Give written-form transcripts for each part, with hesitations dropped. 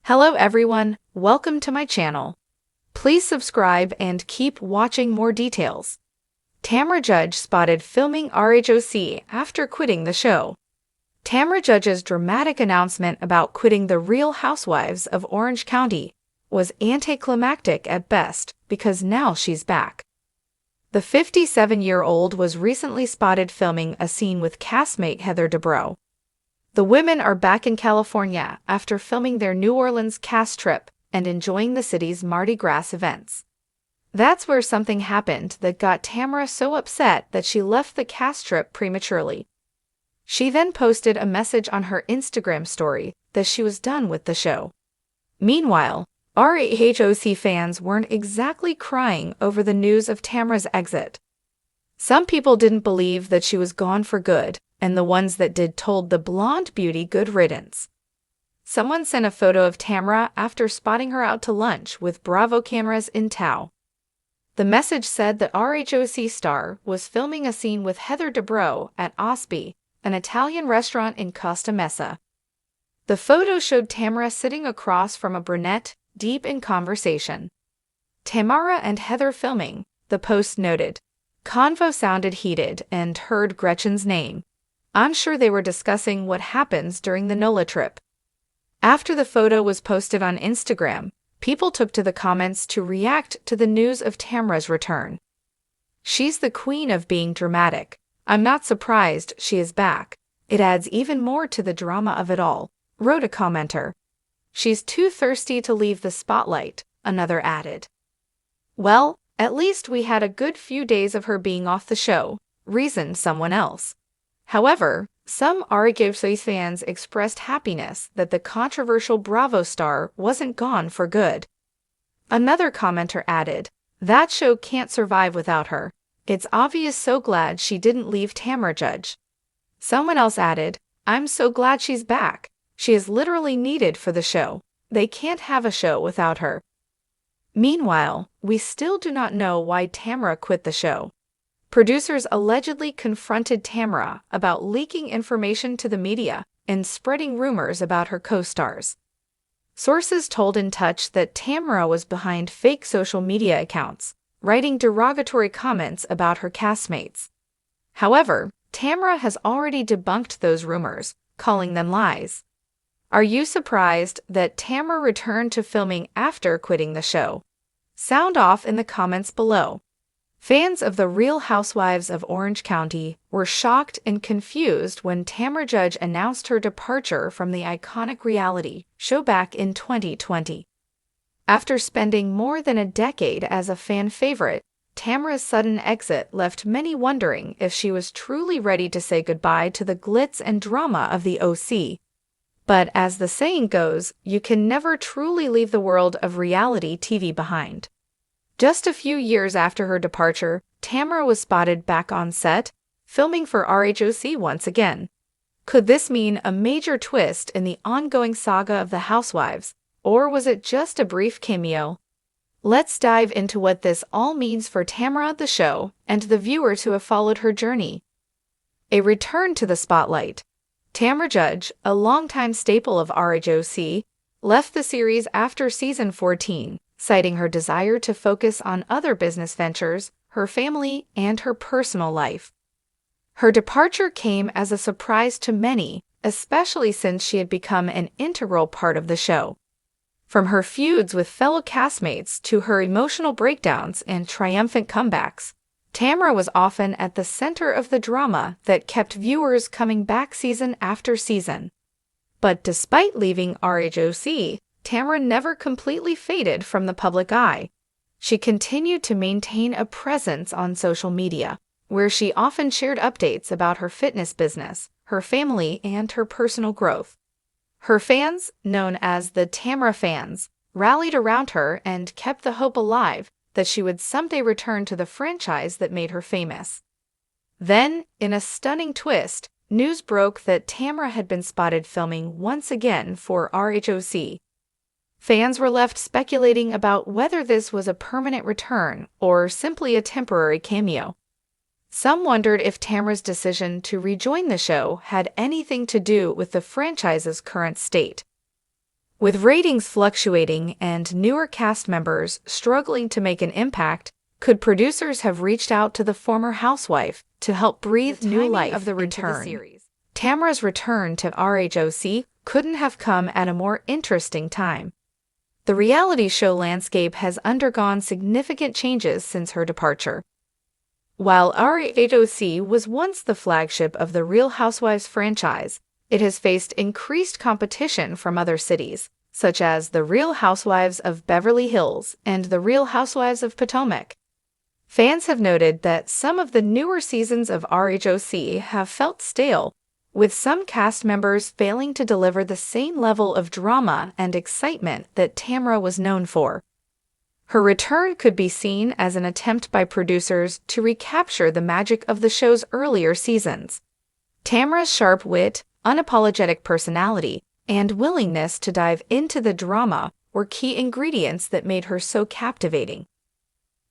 Hello everyone, welcome to my channel. Please subscribe and keep watching more details. Tamra Judge spotted filming RHOC after quitting the show. Tamra Judge's dramatic announcement about quitting the Real Housewives of Orange County was anticlimactic at best because now she's back. The 57-year-old was recently spotted filming a scene with castmate Heather Dubrow. The women are back in California after filming their New Orleans cast trip and enjoying the city's Mardi Gras events. That's where something happened that got Tamra so upset that she left the cast trip prematurely. She then posted a message on her Instagram story that she was done with the show. Meanwhile, RHOC fans weren't exactly crying over the news of Tamra's exit. Some people didn't believe that she was gone for good, and the ones that did told the blonde beauty good riddance. Someone sent a photo of Tamra after spotting her out to lunch with Bravo cameras in tow. The message said that RHOC star was filming a scene with Heather Dubrow at Osby, an Italian restaurant in Costa Mesa. The photo showed Tamra sitting across from a brunette, deep in conversation. Tamra and Heather filming, the post noted. Convo sounded heated and heard Gretchen's name. I'm sure they were discussing what happens during the NOLA trip. After the photo was posted on Instagram, people took to the comments to react to the news of Tamra's return. She's the queen of being dramatic. I'm not surprised she is back. It adds even more to the drama of it all, wrote a commenter. She's too thirsty to leave the spotlight, another added. Well, at least we had a good few days of her being off the show, reasoned someone else. However, some RHOC fans expressed happiness that the controversial Bravo star wasn't gone for good. Another commenter added, "That show can't survive without her. It's obvious, so glad she didn't leave Tamra Judge." Someone else added, "I'm so glad she's back. She is literally needed for the show. They can't have a show without her." Meanwhile, we still do not know why Tamra quit the show. Producers allegedly confronted Tamra about leaking information to the media and spreading rumors about her co-stars. Sources told In Touch that Tamra was behind fake social media accounts, writing derogatory comments about her castmates. However, Tamra has already debunked those rumors, calling them lies. Are you surprised that Tamra returned to filming after quitting the show? Sound off in the comments below. Fans of the Real Housewives of Orange County were shocked and confused when Tamra Judge announced her departure from the iconic reality show back in 2020. After spending more than a decade as a fan favorite, Tamra's sudden exit left many wondering if she was truly ready to say goodbye to the glitz and drama of the OC. But as the saying goes, you can never truly leave the world of reality TV behind. Just a few years after her departure, Tamra was spotted back on set, filming for RHOC once again. Could this mean a major twist in the ongoing saga of the Housewives, or was it just a brief cameo? Let's dive into what this all means for Tamra the show and the viewers who have followed her journey. A return to the spotlight. Tamra Judge, a longtime staple of RHOC, left the series after season 14, citing her desire to focus on other business ventures, her family, and her personal life. Her departure came as a surprise to many, especially since she had become an integral part of the show. From her feuds with fellow castmates to her emotional breakdowns and triumphant comebacks, Tamra was often at the center of the drama that kept viewers coming back season after season. But despite leaving RHOC, Tamra never completely faded from the public eye. She continued to maintain a presence on social media, where she often shared updates about her fitness business, her family, and her personal growth. Her fans, known as the Tamra fans, rallied around her and kept the hope alive that she would someday return to the franchise that made her famous. Then, in a stunning twist, news broke that Tamra had been spotted filming once again for RHOC. Fans were left speculating about whether this was a permanent return or simply a temporary cameo. Some wondered if Tamra's decision to rejoin the show had anything to do with the franchise's current state. With ratings fluctuating and newer cast members struggling to make an impact, could producers have reached out to the former housewife to help breathe new life into the series? Tamra's return to RHOC couldn't have come at a more interesting time. The reality show landscape has undergone significant changes since her departure. While RHOC was once the flagship of the Real Housewives franchise, it has faced increased competition from other cities, such as the Real Housewives of Beverly Hills and the Real Housewives of Potomac. Fans have noted that some of the newer seasons of RHOC have felt stale, with some cast members failing to deliver the same level of drama and excitement that Tamra was known for. Her return could be seen as an attempt by producers to recapture the magic of the show's earlier seasons. Tamra's sharp wit, unapologetic personality, and willingness to dive into the drama were key ingredients that made her so captivating.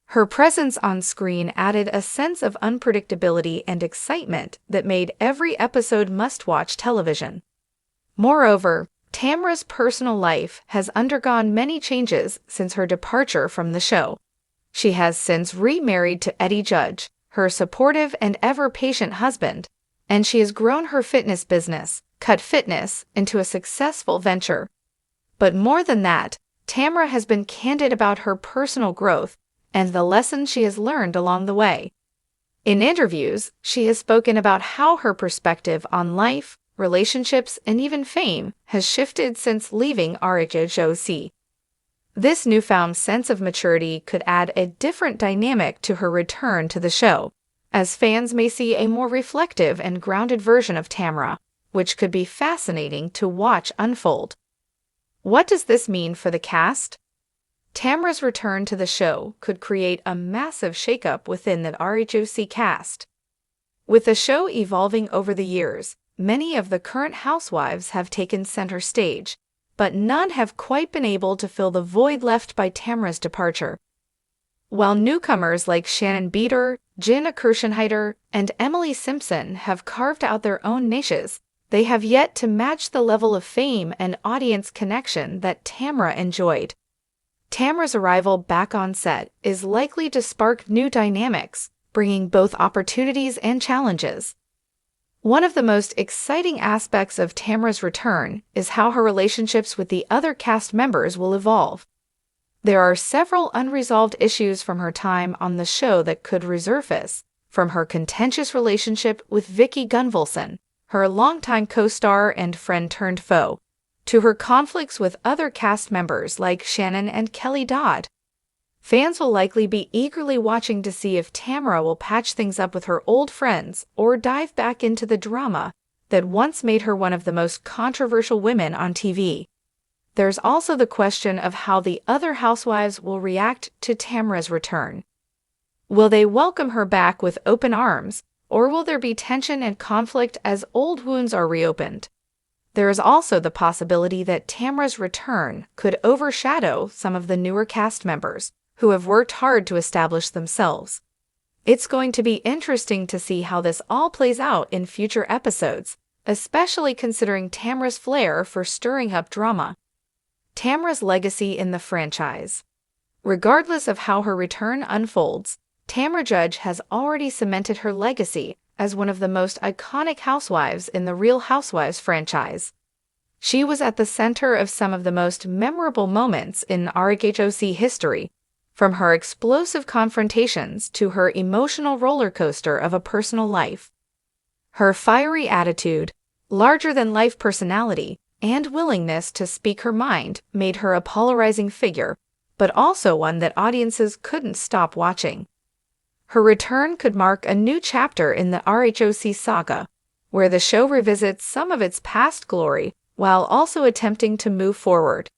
Her presence on screen added a sense of unpredictability and excitement that made every episode must-watch television. Moreover, Tamra's personal life has undergone many changes since her departure from the show. She has since remarried to Eddie Judge, her supportive and ever-patient husband, and she has grown her fitness business, Cut Fitness, into a successful venture. But more than that, Tamra has been candid about her personal growth and the lessons she has learned along the way. In interviews, she has spoken about how her perspective on life, relationships, and even fame has shifted since leaving RHOC. This newfound sense of maturity could add a different dynamic to her return to the show, as fans may see a more reflective and grounded version of Tamra, which could be fascinating to watch unfold. What does this mean for the cast? Tamra's return to the show could create a massive shakeup within the RHOC cast. With the show evolving over the years, many of the current housewives have taken center stage, but none have quite been able to fill the void left by Tamra's departure. While newcomers like Shannon Beater, Jenna Kirschenheiter, and Emily Simpson have carved out their own niches, they have yet to match the level of fame and audience connection that Tamra enjoyed. Tamra's arrival back on set is likely to spark new dynamics, bringing both opportunities and challenges. One of the most exciting aspects of Tamra's return is how her relationships with the other cast members will evolve. There are several unresolved issues from her time on the show that could resurface, from her contentious relationship with Vicki Gunvalson, her longtime co-star and friend-turned-foe, to her conflicts with other cast members like Shannon and Kelly Dodd. Fans will likely be eagerly watching to see if Tamra will patch things up with her old friends or dive back into the drama that once made her one of the most controversial women on TV. There's also the question of how the other housewives will react to Tamra's return. Will they welcome her back with open arms, or will there be tension and conflict as old wounds are reopened? There is also the possibility that Tamra's return could overshadow some of the newer cast members who have worked hard to establish themselves. It's going to be interesting to see how this all plays out in future episodes, especially considering Tamra's flair for stirring up drama. Tamra's legacy in the franchise. Regardless of how her return unfolds, Tamra Judge has already cemented her legacy as one of the most iconic housewives in the Real Housewives franchise. She was at the center of some of the most memorable moments in RHOC history, from her explosive confrontations to her emotional roller coaster of a personal life. Her fiery attitude, larger-than-life personality, and willingness to speak her mind made her a polarizing figure, but also one that audiences couldn't stop watching. Her return could mark a new chapter in the RHOC saga, where the show revisits some of its past glory while also attempting to move forward.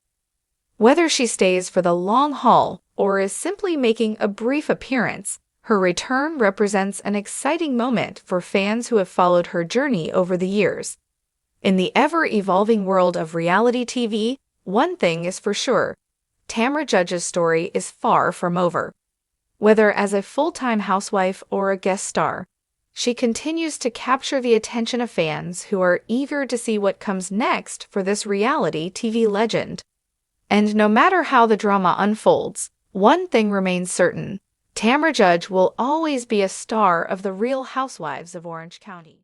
Whether she stays for the long haul or is simply making a brief appearance, her return represents an exciting moment for fans who have followed her journey over the years. In the ever-evolving world of reality TV, one thing is for sure: Tamra Judge's story is far from over. Whether as a full-time housewife or a guest star, she continues to capture the attention of fans who are eager to see what comes next for this reality TV legend. And no matter how the drama unfolds, one thing remains certain: Tamra Judge will always be a star of The Real Housewives of Orange County.